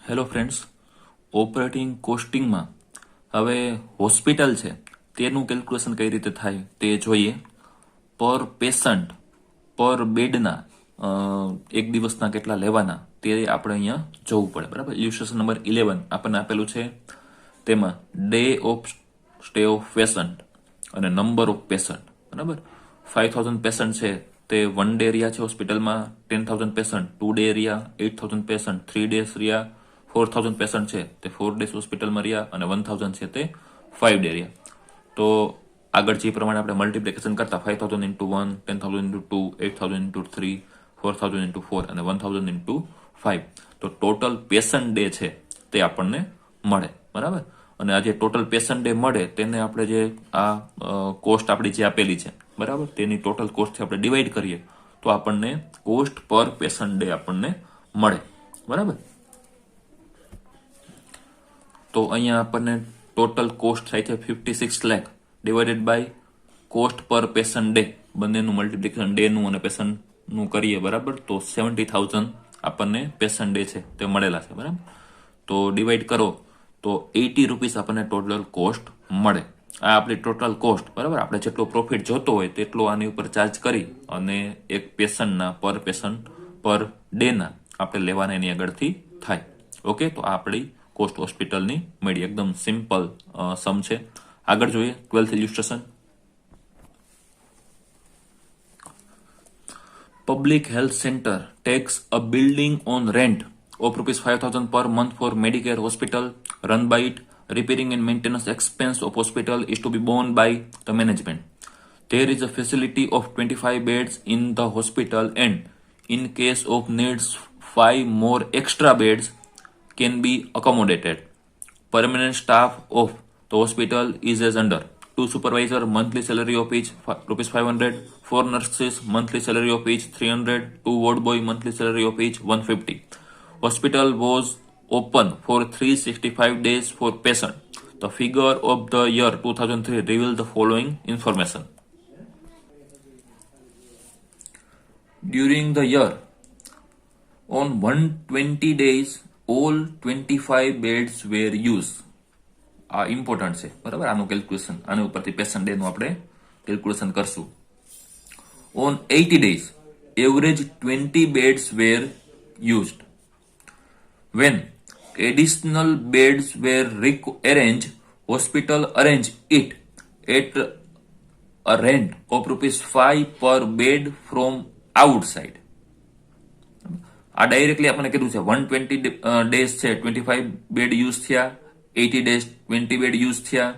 Hello friends, operating કોસ્ટિંગમાં હવે hospital છે તેનું કેલ્ક્યુલેશન કઈ રીતે થાય તે જોઈએ. પર પેશન્ટ પર બેડના એક દિવસના કેટલા લેવાના તે આપણે અહીંયા જોવું પડે. બરાબર, ઇલ્યુસ્ટ્રેશન નંબર 11 આપણને આપેલું છે. તેમાં day of stay of patient અને નંબર ઓફ પેશન્ટ. બરાબર, 5000 પેશન્ટ છે તે 1 ડે રહ્યા છે હોસ્પિટલમાં, 10,000 પેશન્ટ 2 ડે રહ્યા, 8,000 પેશન્ટ 3 ડેઝ રહ્યા, 4,000 પેશન્ટ છે તે 4 ડેઝ હોસ્પિટલમાં રહ્યા અને 1,000 છે તે 5 ડે રહ્યા. તો આગળ જે પ્રમાણે આપણે મલ્ટિપ્લિકેશન કરતા 5,000 ઇન્ટુ 1, 10,000 ઇન્ટુ 2, 8,000 ઇન્ટુ 3, 4,000 ઇન્ટુ 4 અને 1,000 ઇન્ટુ 5, તો ટોટલ પેશન્ટ ડે છે તે આપણને મળે. બરાબર, અને આ જે ટોટલ પેશન્ટ ડે મળે તેને આપણે જે આ કોસ્ટ આપણી જે આપેલી છે, બરાબર, તેની ટોટલ કોસ્ટથી આપણે ડિવાઈડ કરીએ તો આપણને કોસ્ટ પર પેશન્ટ ડે આપણને મળે. બરાબર, તો અહીંયા આપણને ટોટલ કોસ્ટ થાય છે 56 lakh divided by cost per patient day, બંનેનું મલ્ટિપ્લિકેશન ડેનું અને પેશન્ટનું કરીએ. બરાબર, તો 70,000 આપણને પેશન્ટ ડે છે તે મળેલા છે. બરાબર, તો ડિવાઈડ કરો તો 80 રૂપીસ આપણને ટોટલ કોસ્ટ મળે. આ આપણી ટોટલ કોસ્ટ. બરાબર, આપણે જેટલો પ્રોફિટ જોતો હોય તેટલો આની ઉપર ચાર્જ કરી અને એક પેશન્ટના પર પેશન્ટ પર ડેના આપણે લેવાના એની આગળથી થાય. ઓકે, તો આ આપણી કોસ્ટ હોસ્પિટલની મળી. એકદમ સિમ્પલ સમ છે. આગળ જોઈએ 12th illustration. Public health centre takes a building on rent of rupees 5,000 per month for Medicare hospital run by it. Repairing and maintenance expense of hospital is to be borne by the management. There is a facility of 25 beds in the hospital and in case of needs 5 more extra beds can be accommodated. Permanent staff of the hospital is as under: 2 supervisor, monthly salary of each rupees 500, 4 nurses, monthly salary of each 300, 2 ward boy, monthly salary of each 150. Hospital was open for 365 days for patient. The figure of the year 2003 reveal the following information. During the year, on 120 days, all 25 beds were used. આ important છે. બરાબર, આનું calculation આના ઉપરથી patient day નું આપણે calculation કરશું. On 80 days, average 20 beds were used. When additional beds were arranged, hospital arranged it at a rent of rupees 5 per bed from outside. આ ડાયરેક્ટલી આપણને કીધું છે 120 ડેઝ છે 25 બેડ યુઝ થયા, 80 ડેઝ 20 બેડ યુઝ થયા.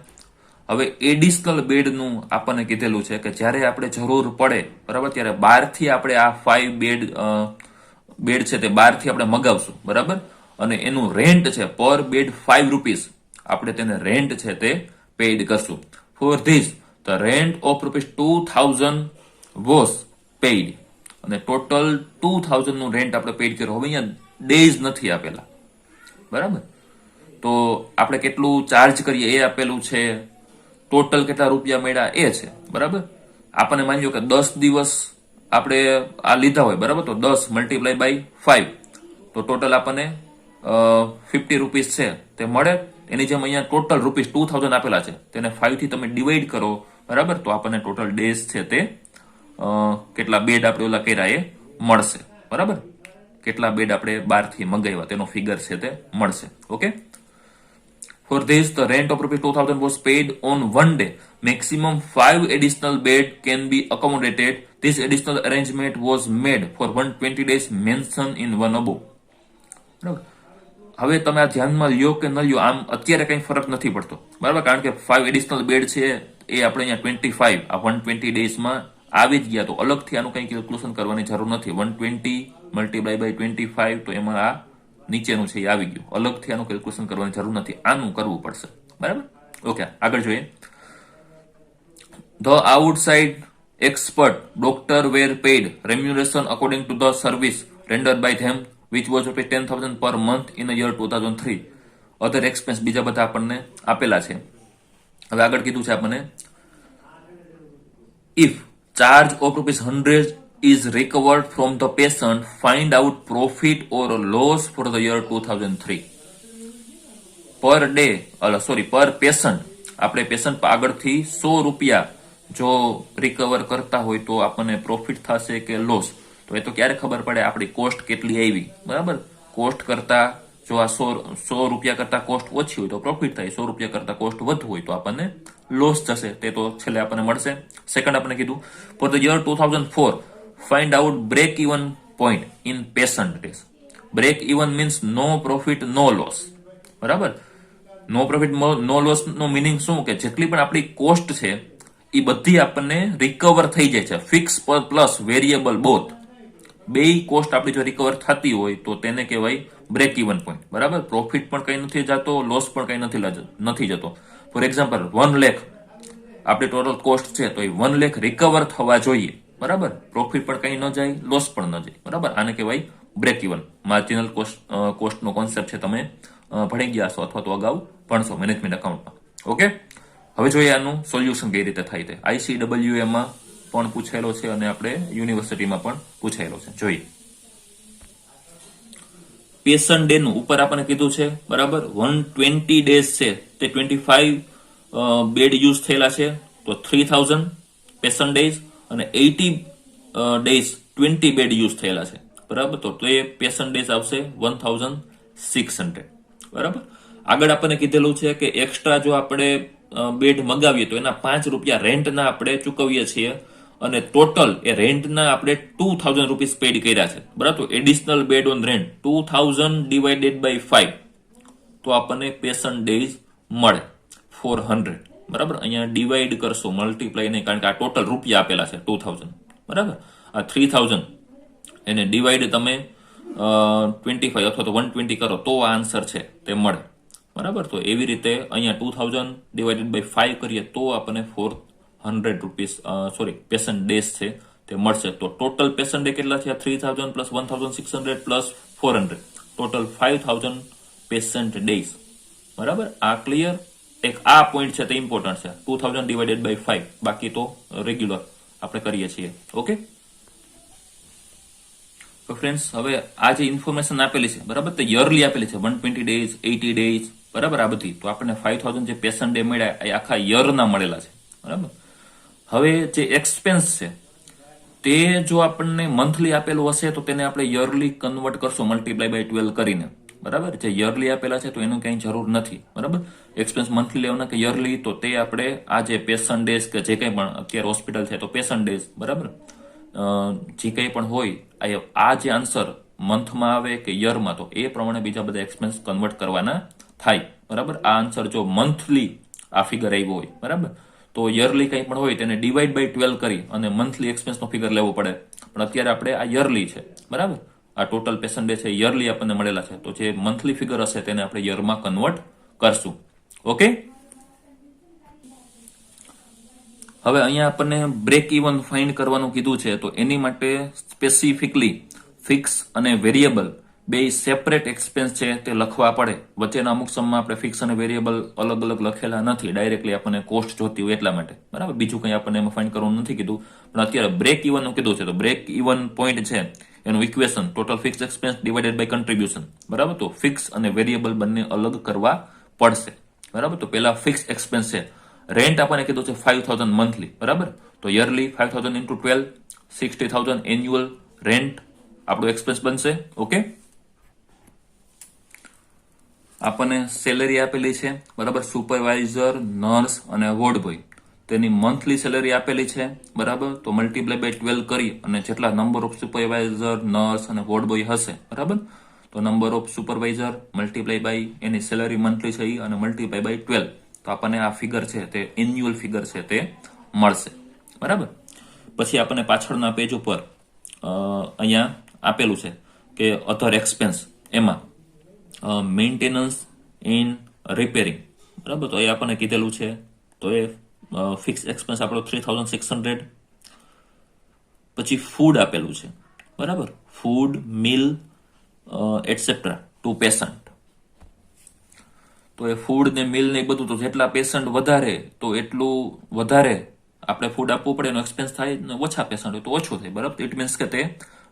હવે additional બેડનું આપણને કીધેલું છે કે જ્યારે આપણે જરૂર પડે, બરાબર, ત્યારે બહારથી આપણે આ 5 બેડ છે તે બહારથી આપણે મગાવશું. બરાબર, અને એનું રેન્ટ છે પર બેડ 5 રૂપીસ, આપણે તેને રેન્ટ છે તે પેઇડ કરશું. For this the rent of rupees 2,000 was paid, અને ટોટલ 2,000 નું રેન્ટ આપણે પેઇડ કર્યું. હવે અહીંયા ડેઝ નથી આપેલા. બરાબર, તો આપણે કેટલું ચાર્જ કરીએ એ આપેલું છે, ટોટલ કેટલા રૂપિયા મળ્યા એ છે. બરાબર, આપણને માની લો કે 10 દિવસ આપણે આ લીધા હોય, બરાબર, તો 10 મલ્ટીપ્લાય બાય 5, તો ટોટલ આપણને 50 રૂપીસ છે તે મળે. એની જેમ અહીંયા ટોટલ રૂપીસ 2,000 આપેલા છે, તેને 5 થી તમે ડિવાઈડ કરો. બરાબર, તો આપણને ટોટલ ડેઝ છે તે કેટલા બેડ આપણે ઓલા કર્યા એ મળશે. બરાબર, કેટલા બેડ આપણે બહારથી મંગાવ્યા તેનો ફિગર છે તે મળશે. Okay, for this the rent of rupees 2,000 was paid on one day. Maximum 5 additional bed can be accommodated. This additional arrangement was made for 120 days mentioned in one above. બરાબર, હવે તમે આ ધ્યાનમાં લ્યો કે ન લ્યો, આમ અત્યારે કઈ ફરક નથી પડતો. બરાબર, કારણ કે 5 એડિશનલ બેડ છે એ આપણે અહીંયા 25 આ 120 ડેઝમાં આવી જ ગયા, તો અલગથી આનું કઈ કેલ્ક્યુલેશન કરવાની જરૂર નથી. 120 મલ્ટીપ્લાય બાય 25, તો એમાં આ નીચેનું છે એ આવી ગયું. અલગથી આનું કેલ્ક્યુલેશન કરવાની જરૂર નથી, આનું કરવું પડશે. બરાબર, ઓકે, આગળ જોઈએ. The outside expert doctor were paid remuneration according to the service rendered by them, which was rupees 10,000 per month in the year 2003. Other expense બીજા બધા આપણને આપેલા છે. હવે આગળ કીધું છે આપણને, if charge of rupees 100 is recovered from the patient, find out profit or loss for the year 2003. Per day પર પેશન્ટ આપણે પેશન્ટ આગળથી 100 રૂપિયા જો રિકવર કરતા હોય તો આપણને પ્રોફિટ થશે કે લોસ, તો એ તો ક્યારે ખબર પડે આપણી કોસ્ટ કેટલી આવી, બરાબર. કોસ્ટ કરતા જો આ 100 રૂપિયા કરતા કોસ્ટ ઓછી હોય તો પ્રોફિટ થાય, 100 રૂપિયા કરતા કોસ્ટ વધુ હોય તો આપણને લોસ થશે, તે તો છેલ્લે આપણને મળશે. સેકન્ડ આપણે કીધું for the year 2004 find out break even point in patient days. Break even means no profit no loss, બરાબર. નો પ્રોફિટ નો લોસ નો મિનિંગ શું કે જેટલી પણ આપણી કોસ્ટ છે એ બધી આપણને રિકવર થઈ જાય છે, ફિક્સ પ્લસ વેરિયેબલ બોથ. બે કોસ્ટ આપણી જો રિકવર થતી હોય તો તેને કહેવાય બ્રેક ઇવન પોઈન્ટ, બરાબર. પ્રોફિટ પણ કઈ નથી જતો, લોસ પણ કઈ નથી જતો. ફોર એક્ઝામ્પલ 1 લાખ આપણી ટોટલ કોસ્ટ છે તો એ 1 લાખ રિકવર થવા જોઈએ, બરાબર. પ્રોફિટ પણ કઈ ન જાય, લોસ પણ ન જાય, બરાબર. આને કહેવાય બ્રેક ઇવન. માર્જિનલ કોસ્ટનો કોન્સેપ્ટ છે, તમે ભણી ગયા છો અથવા તો અગાઉ ભણશો મેનેજમેન્ટ એકાઉન્ટમાં. ઓકે, હવે જોઈએ આનું સોલ્યુશન કઈ રીતે થાય છે. ICWA માં પણ પૂછાયેલો છે અને આપણે યુનિવર્સિટીમાં પણ પૂછાયેલો છે. જોઈએ પેશન્ટ ડે નું ઉપર આપણને કીધું છે, બરાબર. 120 ડેઝ છે તે 25 બેડ યુઝ થયેલા છે તો 3000 પેશન્ટ ડેઝ, અને 80 ડેઝ 20 બેડ યુઝ થયેલા છે, બરાબર. તો એ પેશન્ટ ડેઝ આવશે 1600, બરાબર. આગળ આપણને કીધેલું છે કે એક્સ્ટ્રા જો આપણે બેડ મગાવીએ તો એના 5 રૂપિયા રેન્ટના આપણે ચૂકવીએ છીએ, અને ટોટલ એ રેન્ટના આપણે 2000 રૂપીસ પેડ કર્યા છે, બરાબર. તો additional bed on rent 2000 divided by 5 તો આપણને પેશન્ટ ડેઝ મળે 400, બરાબર. અહીંયા ડિવાઈડ કરશો, મલ્ટીપ્લાય નહીં, કારણ કે આ ટોટલ રૂપિયા આપેલા છે 2000, બરાબર. આ 3000 એને ડિવાઈડ તમે 25 અથવા તો 120 કરો તો આ આન્સર છે તે મળે, બરાબર. તો એવી રીતે અહીંયા 2000 ડિવાઇડેડ બાય 5 કરીએ તો આપણને 400 રૂપીસ પેશન્ટ ડેઝ છે તે મળશે. તો ટોટલ પેશન્ટ ડે કેટલા છે? 3000 plus 1600 plus 400, total 5000 patient days, બરાબર. આ ક્લિયર? એક આ પોઈન્ટ છે તે ઇમ્પોર્ટન્ટ છે, 2000 ડિવાઇડેડ બાય 5, બાકી તો રેગ્યુલર આપણે કરીએ છીએ. ઓકે, તો ફ્રેન્ડ્સ હવે આ જે ઇન્ફોર્મેશન આપેલી છે, બરાબર, તે યરલી આપેલી છે, 120 ડેઝ, 80 ડેઝ, બરાબર. આ બધી તો આપણને 5000 જે પેશન્ટ ડે મળ્યા એ આખા યરના મળેલા છે, બરાબર. હવે જે એક્સપેન્સ છે તે જો આપણને મંથલી આપેલું હશે તો તેને આપણે યરલી કન્વર્ટ કરશું મલ્ટીપ્લાય બાય 12 કરીને, બરાબર. જે યરલી આપેલા છે તો એનું કઈ જરૂર નથી, બરાબર. એક્સપેન્સ મંથલી લેવાના કે યરલી, તો તે આપણે આ જે પેશન્ટ ડેઝ કે જે કંઈ પણ અત્યારે હોસ્પિટલ છે તો પેશન્ટ ડેઝ, બરાબર, જે કંઈ પણ હોય આ જે આન્સર મંથમાં આવે કે યરમાં તો એ પ્રમાણે બીજા બધા એક્સપેન્સ કન્વર્ટ કરવાના થાય, બરાબર. આ આન્સર જો મંથલી આ ફિગર આવ્યો હોય, બરાબર, તો યરલી કંઈ પણ હોય તેને ડિવાઈડ બાય 12 કરી અને મંથલી એક્સપેન્સનો ફિગર લેવો પડે, પણ અત્યારે આપણે આ યરલી છે, બરાબર. આ ટોટલ પેશન્ટ ડે છે યરલી આપણને મળેલા છે, તો જે મંથલી ફિગર હશે તેને આપણે યરમાં કન્વર્ટ કરશું. ઓકે, હવે અહીંયા આપણને બ્રેક ઇવન ફાઇન્ડ કરવાનું કીધું છે, તો એની માટે સ્પેસિફિકલી ફિક્સ અને વેરિયેબલ બે સેપરેટ એક્સપેન્સ છે તે લખવા પડે. વચ્ચેના અમુક સમમાં આપણે ફિક્સ અને વેરિયેબલ અલગ અલગ લખેલા નથી, ડાયરેક્ટલી આપણને કોસ્ટ જોતી હોય એટલા માટે, બરાબર. બીજું કંઈ આપણને એમાં ફાઇન્ડ કરવાનું નથી કીધું, પણ અત્યારે બ્રેક ઇવનનું કીધું છે. તો બ્રેક ઇવન પોઈન્ટ છે એનું equation total fix expense divided by contribution, બરાબર. તો ફિક્સ અને વેરિયેબલ બંને અલગ કરવા પડશે, બરાબર. તો પેલા ફિક્સ એક્સપેન્સ છે, રેન્ટ આપણને કીધું છે 5000 મંથલી, બરાબર. તો યરલી 5000 ઇન્ટુ 12, 60000 એન્યુઅલ રેન્ટ આપણું એક્સપેન્સ બનશે. ઓકે, આપણને સેલેરી આપેલી છે, બરાબર. સુપરવાઇઝર, નર્સ અને વોર્ડ બોય તેની મંથલી સેલેરી આપેલી છે, બરાબર. તો મલ્ટીપ્લાય બાય 12 કરી અને જેટલા નંબર ઓફ સુપરવાઇઝર, નર્સ અને વોર્ડ બોય હશે, બરાબર, તો number of supervisor multiply by એની સેલેરી મંથલી છે અને મલ્ટીપ્લાય બાય 12, તો આપણને આ ફિગર છે તે એન્યુઅલ ફિગર છે તે મળશે, બરાબર. પછી આપણને પાછળના પેજ ઉપર અહીંયા આપેલું છે કે અધર એક્સપેન્સ, એમાં મેન્ટેનન્સ ઇન રિપેરિંગ, બરાબર. તો એ આપણને કીધેલું છે, તો એ ફિક્સ એક્સપેન્સ આપણો 3600. પછી ફૂડ આપેલું છે, બરાબર. ફૂડ, મિલ એટસેટ્રા ટુ પેશન્ટ. તો એ ફૂડ ને મિલ ને બધું, તો જેટલા પેશન્ટ વધારે તો એટલું વધારે આપણે ફૂડ આપવું પડે, એનો એક્સપેન્સ થાય, ને ઓછા પેશન્ટ હોય તો ઓછું થાય, બરાબર. ઇટ મીન્સ કે તે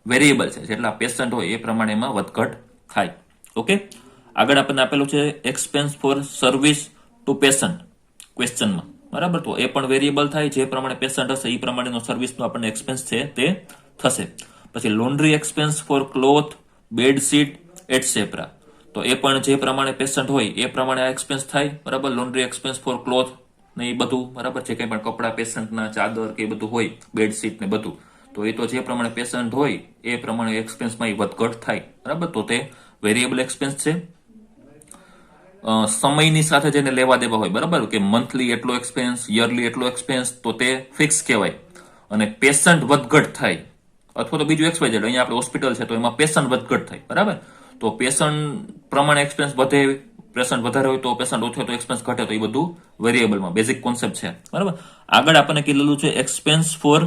વેરિયેબલ છે, જેટલા પેશન્ટ હોય એ પ્રમાણે એમાં વધઘટ થાય. ઓકે, આગળ આપણને આપેલું છે expense for service to patient ક્વેશ્ચનમાં, બરાબર. તો એ પણ વેરિયેબલ થાય, જે પ્રમાણે પેશન્ટ હશે એ પ્રમાણેનો સર્વિસનો આપણને એક્સપેન્સ છે તે થશે. પછી laundry expense for cloth, bedsheet etcetera. તો એ પણ જે પ્રમાણે પેશન્ટ હોય એ પ્રમાણે આ એક્સપેન્સ થાય, બરાબર. લોન્ડ્રી એક્સપેન્સ ફોર ક્લોથ ને એ બધું, બરાબર. જે કંઈ પણ કપડા પેશન્ટના, ચાદર કે એ બધું હોય, બેડશીટ ને બધું, તો એ તો જે પ્રમાણે પેશન્ટ હોય એ પ્રમાણે એક્સપેન્સમાં એ વધઘટ થાય, બરાબર. તો તે વેરિયેબલ એક્સપેન્સ છે. સમયની સાથે જેને લેવા દેવા હોય, બરાબર, કે મંથલી એટલો એક્સપેન્સ, યરલી એટલો એક્સપેન્સ, તો તે ફિક્સ કહેવાય. અને પેશન્ટ વધઘટ થાય અથવા તો બીજું XYZ, અહીંયા આપણે હોસ્પિટલ છે તો એમાં પેશન્ટ વધઘટ થાય, બરાબર. તો પેશન્ટ પ્રમાણે એક્સપેન્સ વધે, પેશન્ટ વધારે હોય તો પેશન્ટ ઓછો તો એક્સપેન્સ ઘટે, તો એ બધું વેરિયેબલમાં બેઝિક કોન્સેપ્ટ છે, બરાબર. આગળ આપણને કીધેલું છે એક્સપેન્સ ફોર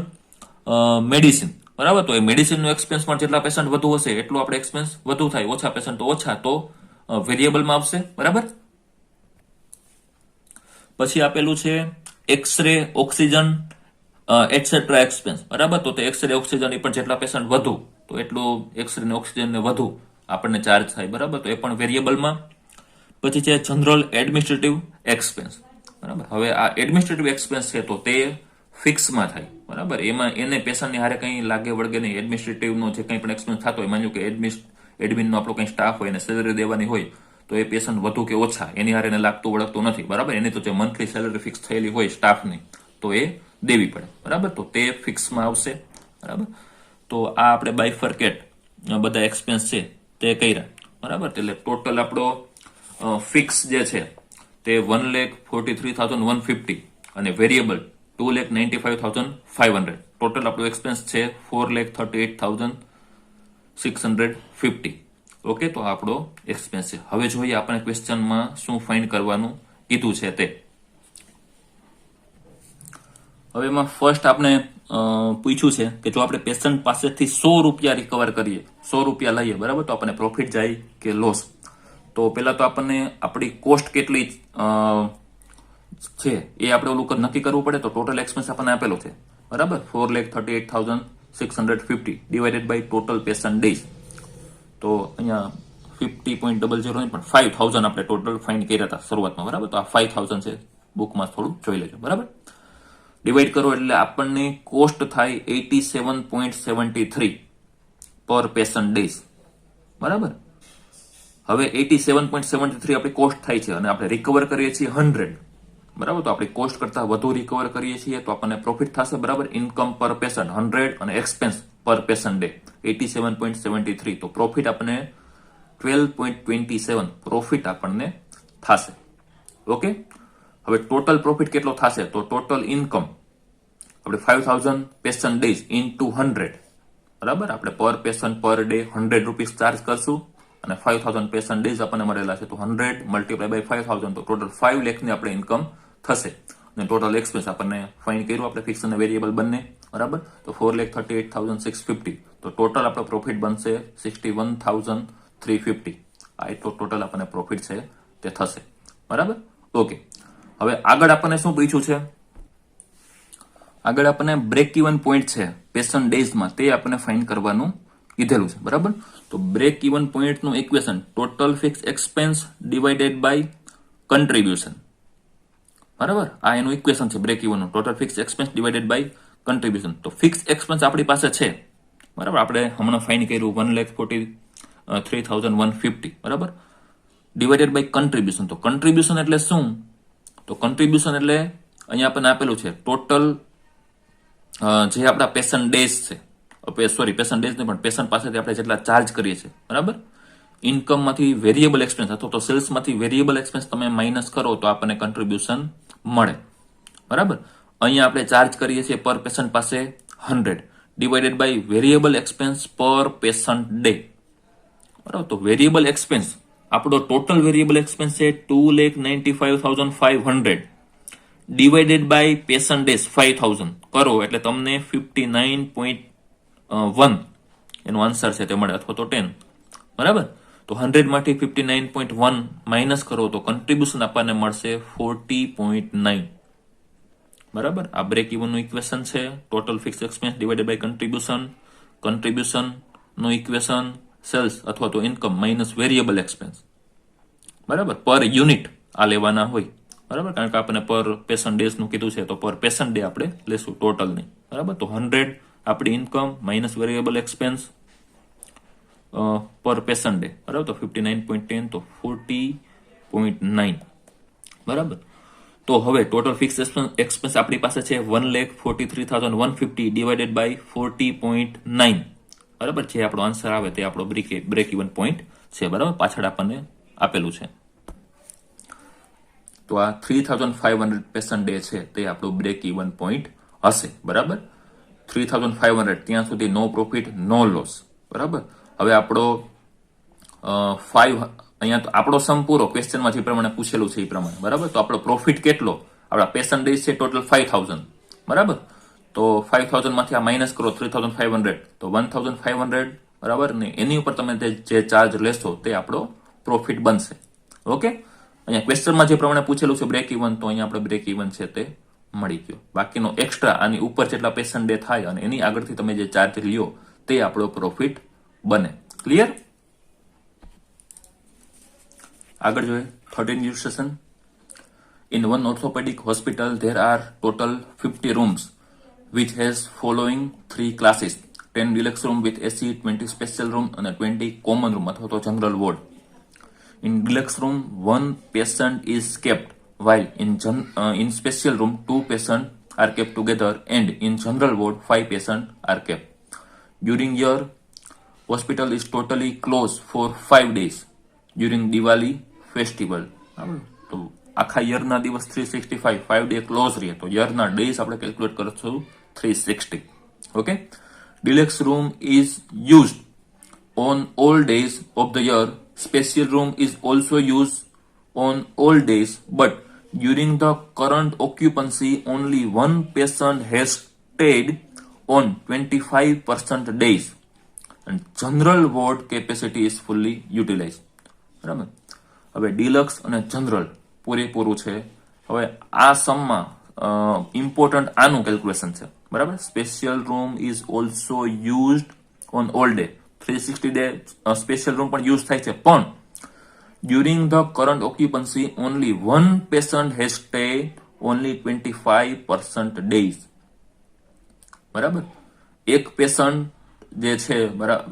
મેડિસિન, બરાબર. તો એ મેડિસિનનો એક્સપેન્સ પણ જેટલા પેશન્ટ વધુ હશે એટલું આપણે એક્સપેન્સ વધુ થાય, ઓછા પેશન્ટ તો ઓછા, તો વેરિયેબલમાં આવશે, બરાબર. પછી આપેલું છે એક્સરે, ઓક્સિજન એટસેટ્રા એક્સપેન્સ, બરાબર. તો તે એક્સરે, ઓક્સિજન એ પણ જેટલા પેશન્ટ વધુ તો એટલું એક્સરે ને ઓક્સિજન ને વધુ આપણને ચાર્જ થાય, બરાબર. તો એ પણ વેરિયેબલમાં. પછી છે જનરલ એડમિનિસ્ટ્રેટિવ એક્સપેન્સ, બરાબર. હવે આ એડમિનિસ્ટ્રેટિવ એક્સપેન્સ છે તો તે ફિક્સમાં થાય, બરાબર. એમાં એને પેશન્ટની હારે કંઈ લાગે વળગે નહીં. એડમિનિસ્ટ્રેટિવનો જે કંઈ પણ એક્સપેન્સ થતો હોય, માન્યું કે એડમિનનો આપણો કંઈ સ્ટાફ હોય અને સેલરી દેવાની હોય, તો એ પેશન્ટ વધુ કે ઓછા એની હારે એને લાગતું વળગતું નથી, બરાબર. એની તો જે મંથલી સેલરી ફિક્સ થયેલી હોય સ્ટાફની, તો એ દેવી પડે, બરાબર. તો તે ફિક્સમાં આવશે, બરાબર. તો આ આપણે બાયફર્કેટ બધા એક્સપેન્સ છે તે કર્યા, બરાબર. એટલે ટોટલ આપણો ફિક્સ જે છે તે 1,43,150 અને વેરિયેબલ 2,95,500. ટોટલ આપણો એક્સપેન્સ છે 4,38,650. ઓકે, તો આપણો એક્સપેન્સ છે. હવે જોઈએ આપણે ક્વેશ્ચનમાં શું ફાઇન્ડ કરવાનું કીધું છે તે. હવે એમાં ફર્સ્ટ આપણે પૂછ્યું છે કે જો આપણે પેશન્ટ પાસેથી 100 રૂપિયા રિકવર કરીએ, 100 રૂપિયા લઈએ, બરાબર, તો આપણને પ્રોફિટ જાય કે લોસ. તો પેલા તો આપણને આપણી કોસ્ટ કેટલી છે એ આપણે ઓલું નક્કી કરવું પડે. તો ટોટલ એક્સપેન્સ આપણને આપેલો છે, બરાબર, 4,38,650 divided by total patient days. તો અહીંયા 50.00 નહીં પણ 5,000 આપણે ટોટલ ફાઇન કર્યા હતા શરૂઆતમાં, બરાબર. તો આ 5,000 છે, બુકમાં થોડું જોઈ લેજો, બરાબર. ડિવાઈડ કરો એટલે આપણને કોસ્ટ થાય 87.73 પર પેશન્ટ ડેઝ, બરાબર. હવે 87.73 આપણી કોસ્ટ થાય છે અને આપણે રિકવર કરીએ છીએ 100, બરાબર. તો આપણી કોસ્ટ કરતા વધુ રિકવર કરીએ છીએ તો આપણને પ્રોફિટ થશે, બરાબર. ઇન્કમ પર પેશન્ટ 100 અને એક્સપેન્સ પર પેશન્ટ ડે 87.73. તો પ્રોફિટ આપણને 12.27 પ્રોફિટ આપણને થશે. ઓકે, હવે ટોટલ પ્રોફિટ કેટલો થશે? તો ટોટલ ઇન્કમ આપણે 5,000 પેશન્ટ ડેઝ ઇન્ટુ 100, બરાબર. આપણે પર patient per day 100 rupees charge કરશું અને 5,000 પેશન્ટ ડેઝ આપણને મળેલા છે, તો 100 મલ્ટીપ્લાય બાય 5,000, તો ટોટલ 5 લાખની આપણે ઇન્કમ થશે. અને ટોટલ એક્સપેન્સ આપણને ફાઇન કર્યું આપણે ફિક્સ અને વેરિયેબલ બંને, બરાબર. તો 4,38,650. તો ટોટલ આપણો પ્રોફિટ બનશે 61,350. આ એટલો ટોટલ આપણને પ્રોફિટ છે તે થશે, બરાબર. ઓકે, હવે આગળ આપણને શું પૂછ્યું છે? આગળ આપણને બ્રેક ઇવન પોઈન્ટ છે પેશન્ટ ડેઝમાં, તે આપણને ફાઇન કરવાનું કીધેલું છે, બરાબર. તો બ્રેક ઇવન પોઈન્ટનું equation total fix expense divided by contribution, બરાબર. આ એનું ઇક્વેશન છે બ્રેક ઇવનનું, total fix expense divided by contribution. તો ફિક્સ એક્સપેન્સ આપણી પાસે છે, બરાબર. આપણે હમણાં ફાઇન કર્યું 1,43,150, બરાબર, ડિવાઇડેડ બાય કન્ટ્રીબ્યુશન. તો કન્ટ્રીબ્યુશન એટલે શું? તો કન્ટ્રીબ્યુશન એટલે અહીંયા આપણને આપેલું છે ટોટલ જે આપણા પેશન્ટ ડેઝ છે, સોરી પેશન્ટ ડેઝ નહીં પણ પેશન્ટ પાસેથી આપણે જેટલા ચાર્જ કરીએ છીએ, બરાબર. ઇન્કમમાંથી વેરિયેબલ એક્સપેન્સ અથવા તો સેલ્સમાંથી વેરિયેબલ એક્સપેન્સ તમે માઇનસ કરો તો આપણને કન્ટ્રીબ્યુશન મળે, બરાબર. અહીંયા આપણે ચાર્જ કરીએ છીએ પર પેશન્ટ પાસે 100 ડિવાઇડેડ બાય વેરિયેબલ એક્સપેન્સ પર પેશન્ટ ડે, બરાબર. તો વેરિયેબલ એક્સપેન્સ આપણો ટોટલ વેરિયેબલ એક્સપેન્સ છે 2,95,500 ડિવાઇડેડ બાય પેશન્ટ ડેઝ 5,000 કરો એટલે તમને 59.1 એનો આન્સર છે તે મળે, અથવા તો 10, બરાબર. તો 100 માંથી 59.1 માઇનસ કરો તો કન્ટ્રીબ્યુશન આપણને મળશે 40.9, બરાબર. આ બ્રેક ઇવનનું ઇક્વેશન છે total fix expense divided by contribution. કન્ટ્રીબ્યુશનનું ઇક્વેશન સેલ્સ અથવા તો ઇન્કમ માઇનસ વેરિયેબલ એક્સપેન્સ, બરાબર, પર યુનિટ આ લેવાના હોય, બરાબર, કારણ કે આપણે પર પેશન્ટ ડેઝ નું કીધું છે, તો પર પેશન્ટ ડે આપણે લેશું ટોટલ નહીં, બરાબર. તો 100 આપણી ઇન્કમ માઇનસ વેરિયેબલ એક્સપેન્સ પર પેશન્ટ ડે, બરાબર. તો 59.10 તો 40.9, બરાબર. તો હવે ટોટલ ફિક્સ એક્સપેન્સ આપણી પાસે છે 1,43,150 ડિવાઇડેડ બાય 40.9, બરાબર. જે આપણો આન્સર આવે તે આપણો બ્રેક ઇવન પોઈન્ટ છે, બરાબર. પાછળ આપણને આપેલું છે. તો આ 3,500 પેશન્ટ ડે છે તે આપણું બ્રેક ઇવન પોઈન્ટ હશે, બરાબર. 3,500 ત્યાં સુધી નો પ્રોફિટ નો લોસ, બરાબર. હવે આપણો 5 અહીંયા તો આપણો સમ પૂરો ક્વેશ્ચનમાં જે પ્રમાણે પૂછેલું છે એ પ્રમાણે, બરાબર. તો આપણો પ્રોફિટ કેટલો, આપણા પેશન્ટ ડેઝ છે ટોટલ 5,000, બરાબર. તો 5,000 માંથી આ માઇનસ કરો 3,500 તો 1,500, બરાબર. ને એની ઉપર તમે જે ચાર્જ લેશો તે આપણો પ્રોફિટ બનશે. ઓકે, અહીંયા ક્વેશ્ચનમાં જે પ્રમાણે પૂછેલું છે બ્રેક ઇવન, તો અહીંયા આપણે બ્રેક ઇવન છે તે મળી ગયો. બાકીનો એક્સ્ટ્રા આની ઉપર જેટલા પેશન્ટ ડે થાય અને એની આગળથી તમે જે ચાર્જ લ્યો તે આપણો પ્રોફિટ બને. ક્લિયર? આગળ જોઈએ 13 illustration. In one orthopedic hospital there are total 50 rooms which has following 3 classes: 10 deluxe room with AC, 20 special room and 20 common room અથવા તો general ward. In deluxe room 1 patient is kept, while in special room 2 patients are kept together, and in general ward 5 patients are kept. During year, hospital is totally closed for 5 days during Diwali festival. તો આખા યરના દિવસ 365, 5 day close રહે, તો યરના days આપણે calculate કરશું 360. Okay, deluxe room is used on all days of the year. Special room is also used on all days, but during the current occupancy only one patient has stayed on 25% days and general ward capacity is fully utilized. બરાબર. હવે deluxe અને general પૂરેપૂરું છે. હવે આ સમમાં important આનું calculation છે, બરાબર. Special room is also used on all day, 360 day special room પણ યુઝ થાય છે, પણ during the current occupancy only one patient has stay only 25% days, બરાબર. એક પેશન્ટ જે છે, બરાબર,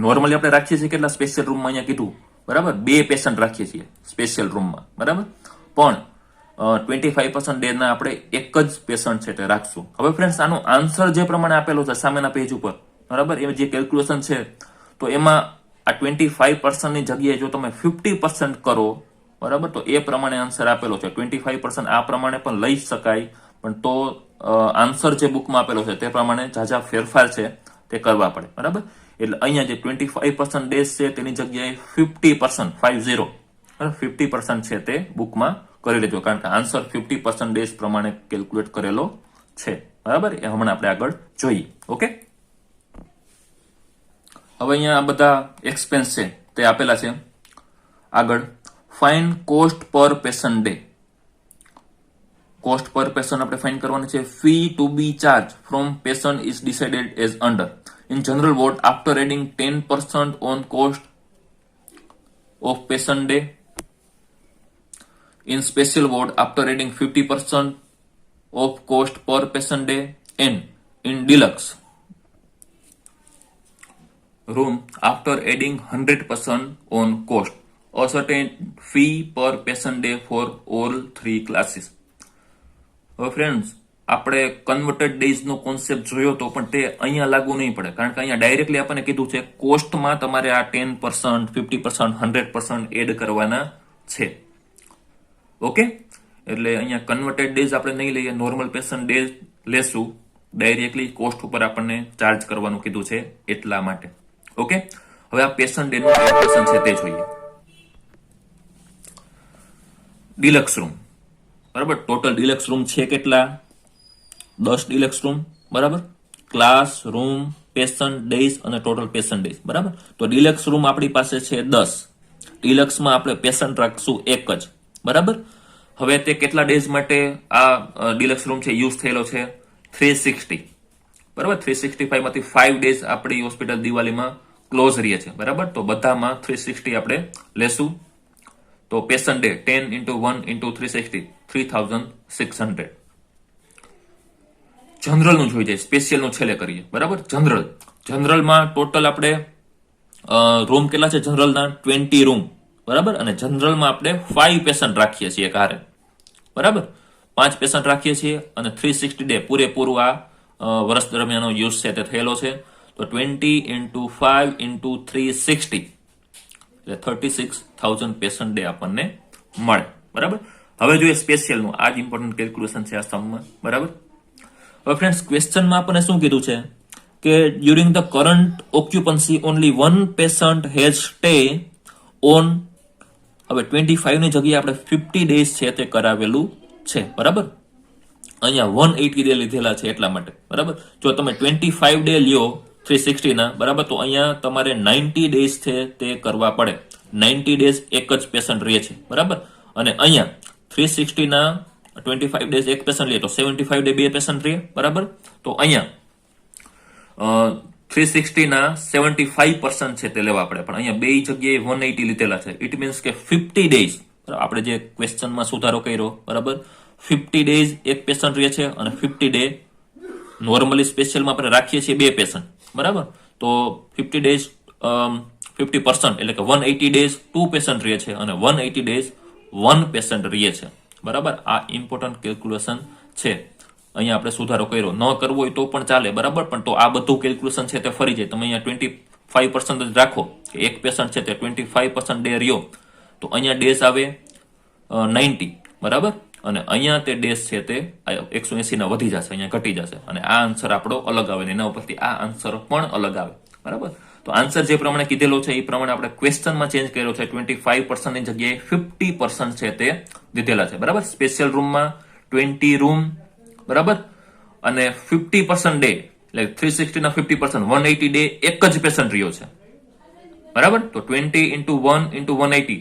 નોર્મલી આપણે રાખીએ છીએ કેટલા સ્પેશિયલ રૂમમાં, અહીંયા કીધું, બરાબર, 2 પેશન્ટ રાખીએ છીએ સ્પેશિયલ રૂમમાં, બરાબર. પણ 25% ડેના આપણે એક જ પેશન્ટ છે તે રાખશું. હવે ફ્રેન્ડ્સ, આનો આન્સર જે પ્રમાણે આપેલો છે સામેના પેજ ઉપર, બરાબર, એ જે કેલ્ક્યુલેશન છે, તો એમાં આ 25% ની જગ્યાએ જો તમે 50% કરો, બરાબર, તો એ પ્રમાણે આન્સર આપેલો છે. 25% આ પ્રમાણે પણ લઈ શકાય, પણ તો આન્સર જે બુકમાં આપેલો છે તે પ્રમાણે ઝાઝા ફેરફાર છે તે કરવા પડે, બરાબર. એટલે અહીંયા જે 25% ડેઝ છે તેની જગ્યાએ 50%, 50% છે તે બુકમાં કરી લેજો, કારણ કે આન્સર 50% ડેઝ પ્રમાણે કેલ્ક્યુલેટ કરેલો છે, બરાબર. એ હમણાં આપણે આગળ જોઈએ. ઓકે, હવે અહીંયા આ બધા એક્સપેન્સ છે તે આપેલા છે. આગળ find cost per patient day. Cost per patient આપણે ફાઇન્ડ કરવાની છે. Fee to be charge from patient is decided as under. In general ward, after adding 10% on cost of patient day. In special ward, after adding 50% of cost per patient day. And in deluxe room, after adding 100% on cost, a certain fee per patient day for all 3 classes. Friends, આપણે converted days નો concept જોયો તો, પણ તે અહીંયા લાગુ નહીં પડે, કારણ કે અહીંયા ડાયરેક્ટલી આપણને કીધું છે કોસ્ટમાં તમારે આ 10%, 50%, 100% એડ કરવાના છે. ઓકે, એટલે અહીંયા કન્વર્ટેડ ડેઝ આપણે નહીં લઈએ, નોર્મલ પેશન્ટ ડેઝ લેશું. ડાયરેક્ટલી કોસ્ટ ઉપર આપણને ચાર્જ કરવાનું કીધું છે એટલા માટે. ઓકે, હવે આ પેશન્ટ ડે નું કેલ્ક્યુલેશન છે તે જોઈએ. ડિલક્સ રૂમ, બરાબર. ટોટલ ડિલક્સ રૂમ છે કેટલા? 10 ડિલક્સ રૂમ, બરાબર. ક્લાસ, રૂમ, પેશન્ટ ડેઝ અને ટોટલ પેશન્ટ ડેઝ, બરાબર. તો ડિલક્સ રૂમ આપણી પાસે છે 10. ડિલક્સમાં આપણે પેશન્ટ રાખશું એક જ, બરાબર. હવે તે કેટલા ડેઝ માટે આ ડિલક્સ રૂમ છે યુઝ થયેલો છે? 360, બરાબર. 365 માંથી 5 ડેઝ આપણી હોસ્પિટલ દિવાળીમાં ક્લોઝ રહે છે, બરાબર. તો બધામાં 360 આપણે લેશું. તો patient day 10 into 1 into 360 3600. General નું જોઈ જાય, સ્પેશિયલ નું છેલ્લે કરીએ. બરાબર, જનરલમાં ટોટલ આપણે રૂમ કેટલા છે જનરલના? 20 રૂમ. બરાબર, અને જનરલમાં આપણે 5 પેશન્ટ રાખીએ છીએ કારે. બરાબર, 5 પેશન્ટ રાખીએ છીએ અને 360 ડે પૂરેપૂરું આ વર્ષ દરમિયાનનો યુઝ છે તે થયેલો છે. તો 20 into 5 into 360 એટલે 36,000 પેશન્ટ ડે આપણને મળે. બરાબર, હવે જોઈએ સ્પેશિયલનું. આ જ ઇમ્પોર્ટન્ટ કેલ્ક્યુલેશન છે આ સમમાં. બરાબર, હવે ફ્રેન્ડ્સ ક્વેશ્ચનમાં આપણને શું કીધું છે કે during the current occupancy only one patient has stay on. હવે 25 ની જગ્યાએ આપણે 50 ડેઝ છે તે કરાવેલું છે. બરાબર, અહીંયા 180 ડે લીધેલા છે એટલા માટે. બરાબર, જો તમે 25 ડે લ્યો 360 ના, બરાબર, તો અહીંયા તમારે 90 ડેઝ છે તે કરવા પડે. 90 ડેઝ એક જ પેશન્ટ રહે છે. બરાબર, અને અહીંયા 360 ના 25 ડેઝ એક પેશન્ટ લે તો 75 ડે બે પેશન્ટ રહે. બરાબર, તો અહીંયા 360 ના 75% છે તે લેવા પડે, પણ અહીંયા બે જગ્યાએ 180 લીધેલા છે. ઇટ મીન્સ કે 50 ડેઝ આપણે જે ક્વેશ્ચનમાં સુધારો કર્યો. બરાબર, 50 ડેઝ એક પેશન્ટ રહે છે અને 50 ડે નોર્મલી સ્પેશિયલમાં આપણે રાખીએ છીએ બે પેશન્ટ. બરાબર, તો 50 ડેઝ 50% એટલે કે 180 ડેઝ 2 પેશન્ટ રહે છે અને 180 ડેઝ 1 પેશન્ટ રહે છે. બરાબર, આ ઇમ્પોર્ટન્ટ કેલ્ક્યુલેશન છે. અહીંયા આપણે સુધારો કર્યો. ન કરવો હોય તો પણ ચાલે. બરાબર, પણ તો આ બધું કેલ્ક્યુલેશન છે તે ફરી જાય. તમે અહીંયા 25% જ રાખો કે એક પેશન્ટ છે તે 25% ડે રહ્યો, તો અહીંયા ડેઝ આવે 90. બરાબર, અને અહીંયા તે ડેઝ છે તે 180 ના વધી જશે, અહીંયા ઘટી જશે, અને આ આન્સર આપણો અલગ આવે ને એના ઉપરથી આ આન્સર પણ અલગ આવે. બરાબર, તો આન્સર જે પ્રમાણે કીધેલો છે એ પ્રમાણે આપણે ક્વેશ્ચનમાં ચેન્જ કર્યો છે. 25% ની જગ્યાએ 50% છે તે દીધેલા છે. બરાબર, સ્પેશિયલ રૂમમાં 20 રૂમ. બરાબર, અને 50% ડે એટલે 360 ના 50% 180 ડે એક જ પેશન્ટ રહ્યો છે. બરાબર, તો 20 into 1 into 180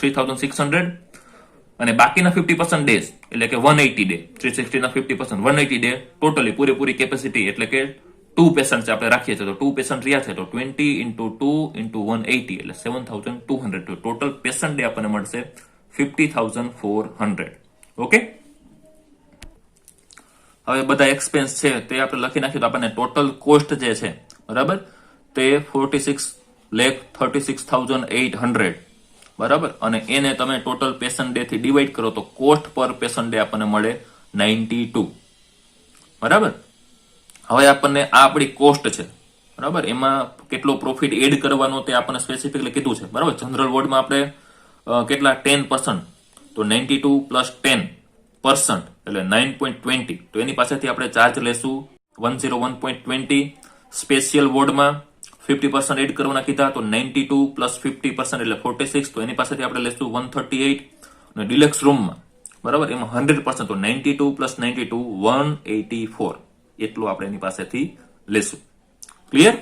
3600, અને બાકીના 50% ડેઝ એટલે કે 180 ડે. 360 ના 50% 180 ડે ટોટલી પૂરેપૂરી કેપેસિટી એટલે કે 2 પેશન્ટ આપણે રાખીએ છીએ, તો 2 પેશન્ટ રહ્યા છે, તો 20 into 2 into 180 એટલે 7200. ટોટલ પેશન્ટ ડે આપણને મળશે 50,400. ઓકે, હવે બધા એક્સપેન્સ છે તે આપણે લખી નાખીએ તો આપણને ટોટલ કોસ્ટ જે છે, બરાબર, તે 46,36,800. બરાબર, અને એને તમે ટોટલ પેશન્ટ ડે થી ડિવાઈડ કરો તો કોસ્ટ પર પેશન્ટ ડે આપણને મળે 92. બરાબર, હવે આપણને આ આપણી કોસ્ટ છે. બરાબર, એમાં કેટલો પ્રોફિટ એડ કરવાનો તે આપણને સ્પેસિફિકલી કીધું છે. બરાબર, જનરલ વોર્ડમાં આપણે કેટલા 10%, તો 92 પ્લસ 10% એટલે 9.20. તો એની પાસેથી આપણે ચાર્જ લેશું 101.20. સ્પેશિયલ વોર્ડમાં 50% એડ કરવાના કીધા, તો 92 પ્લસ 50% એટલે 46. તો એની પાસેથી આપણે લેશું 138. અને ડિલક્સ રૂમમાં, બરાબર, એમાં 100%, તો 92 પ્લસ 92 184. એટલું આપણે એની પાસેથી લેશું. ક્લિયર?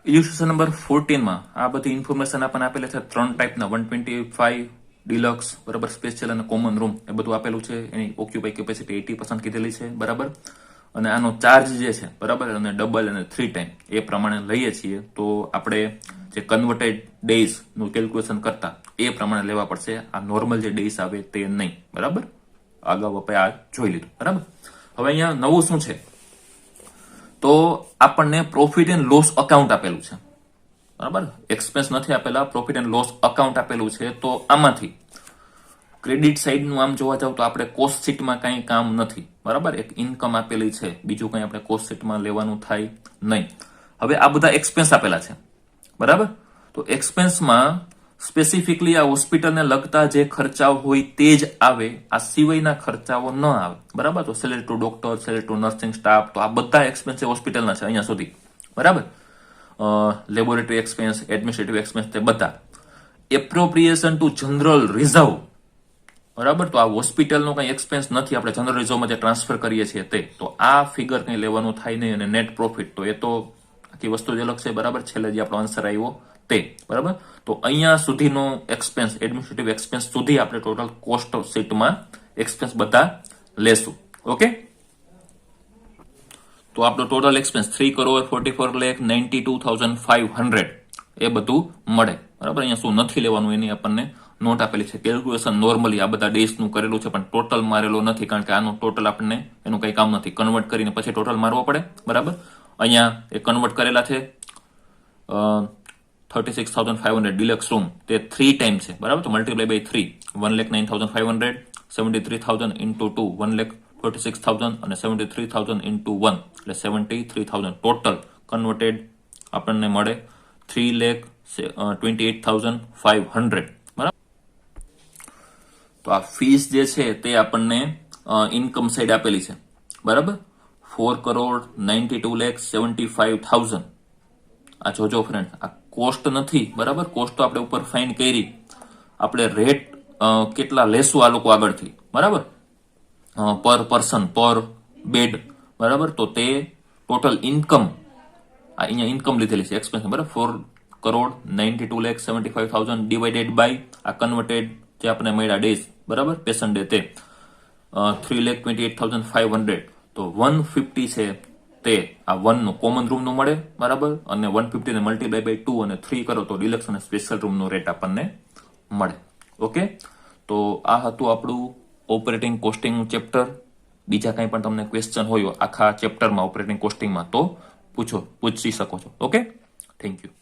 ઇલ્યુસ્ટ્રેશન નંબર 14 માં આ બધી ઇન્ફોર્મેશન આપણને આપેલા છે. 3 ટાઈપના 125 ડિલક્સ, બરાબર, સ્પેશિયલ અને કોમન રૂમ એ બધું આપેલું છે. એની ઓક્યુપાઈ કેપેસિટી 80% કીધેલી છે. બરાબર, અને આનો ચાર્જ જે છે, બરાબર, અને ડબલ અને 3 ટાઈમ એ પ્રમાણે લઈએ છીએ તો આપણે જે કન્વર્ટેડ ડેઝ નું કેલ્ક્યુલેશન કરતા એ પ્રમાણે લેવા પડશે. આ નોર્મલ જે ડેઝ આવે તે નહીં. બરાબર, અગાઉ આપણે આ જોઈ લીધું. બરાબર, હવે અહીંયા નવું શું છે તો આપણને પ્રોફિટ એન્ડ લોસ અકાઉન્ટ આપેલું છે. બરાબર, એક્સપેન્સ નથી આપેલા, પ્રોફિટ એન્ડ લોસ અકાઉન્ટ આપેલું છે. તો આમાંથી ક્રેડિટ સાઇડનું આમ જોવા જાવ તો આપણે કોસ્ટ શીટમાં કંઈ કામ નથી. બરાબર, એક ઇન્કમ આપેલી છે, બીજું કંઈ આપણે કોસ્ટ શીટમાં લેવાનું થાય નહીં. હવે આ બધા એક્સપેન્સ આપેલા છે. બરાબર, તો એક્સપેન્સમાં સ્પેસિફિકલી આ હોસ્પિટલને લગતા જે ખર્ચાઓ હોય તે જ આવે, આ સિવાયના ખર્ચાઓ ન આવે. બરાબર, તો salary to doctor, salary to nursing staff, તો આ બધા એક્સપેન્સ હોસ્પિટલના છે અહીંયા સુધી. બરાબર, લેબોરેટરી એક્સપેન્સ, એડમિનિસ્ટ્રેટિવ એક્સપેન્સ, તે બધા. એપ્રોપ્રિએશન ટુ જનરલ રિઝર્વ, બરાબર, તો આ હોસ્પિટલનો કઈ એક્સપેન્સ નથી. આપણે જનરલ રિઝર્વમાં જે ટ્રાન્સફર કરીએ છીએ તે, તો આ ફિગર કઈ લેવાનું થાય નહીં. અને નેટ પ્રોફિટ, તો એ તો આખી વસ્તુ જ અલગ છે. બરાબર, છેલ્લે જે આપણો આન્સર આવ્યો તે. બરાબર, તો અહીંયા સુધીનો એક્સપેન્સ, એડમિનિસ્ટ્રેટિવ એક્સપેન્સ સુધી આપણે ટોટલ કોસ્ટ શીટમાં એક્સપેન્સ બધા લેશું. ઓકે, તો આપણો ટોટલ એક્સપેન્સ 3,44,92,500 એ બધું મળે. બરાબર. અહીંયા શું નથી લેવાનું એની આપણને નોટ આપેલી છે. કેલ્ક્યુલેશન નોર્મલી આ બધા ડેઝનું કરેલું છે, પણ ટોટલ મારેલો નથી, કારણ કે આનું ટોટલ આપણને એનું કંઈ કામ નથી. કન્વર્ટ કરીને પછી ટોટલ મારવો પડે. બરાબર. અહીંયા એ કન્વર્ટ કરેલા છે 36,500 ડિલક્સ રૂમ, તે 3 ટાઈમ છે. બરાબર. તો મલ્ટીપ્લાય બાય 3, 1,09,500, 73,000 ઇન્ટુ 2, 1,46,000 અને 73,000 ઇન્ટુ 1 એટલે 73,000. ટોટલ કન્વર્ટેડ આપણને મળે 3,28,500. બરાબર. તો આ ફીસ જે છે તે આપણને ઇન્કમ સાઈડ આપેલી છે. બરાબર. 4,92,75,000. આ જોજો ફ્રેન્ડ, આ કોસ્ટ નથી. બરાબર. કોસ્ટ તો આપણે ઉપર ફાઇન કરી, આપણે રેટ કેટલા લેશું આ લોકો આગળથી. બરાબર. પર પર્સન, પર બેડ. બરાબર. તો તે ટોટલ ઇન્કમ, અહીંયા ઇન્કમ લીધેલી છે, એક્સપેન્સ. બરાબર. 4,92,75,000 ડિવાઇડેડ બાય આ કન્વર્ટેડ જે આપણે મળ્યા ડેઝ. બરાબર. પેશન્ટ ડે તે 3,28,500. તો 150 છે તે આ 1 નું કોમન રૂમ નું મળે. બરાબર. અને 150 ને મલ્ટીપ્લાય બાય 2 અને 3 કરો તો ડિલક્સ અને સ્પેશિયલ રૂમ નો રેટ આપણને મળે. ઓકે. તો આ હતું આપણું ઓપરેટિંગ કોસ્ટિંગ ચેપ્ટર. બીજા કંઈ પણ તમને ક્વેશ્ચન હોય આખા ચેપ્ટરમાં ઓપરેટિંગ કોસ્ટિંગમાં તો પૂછી શકો છો. ઓકે. Thank you.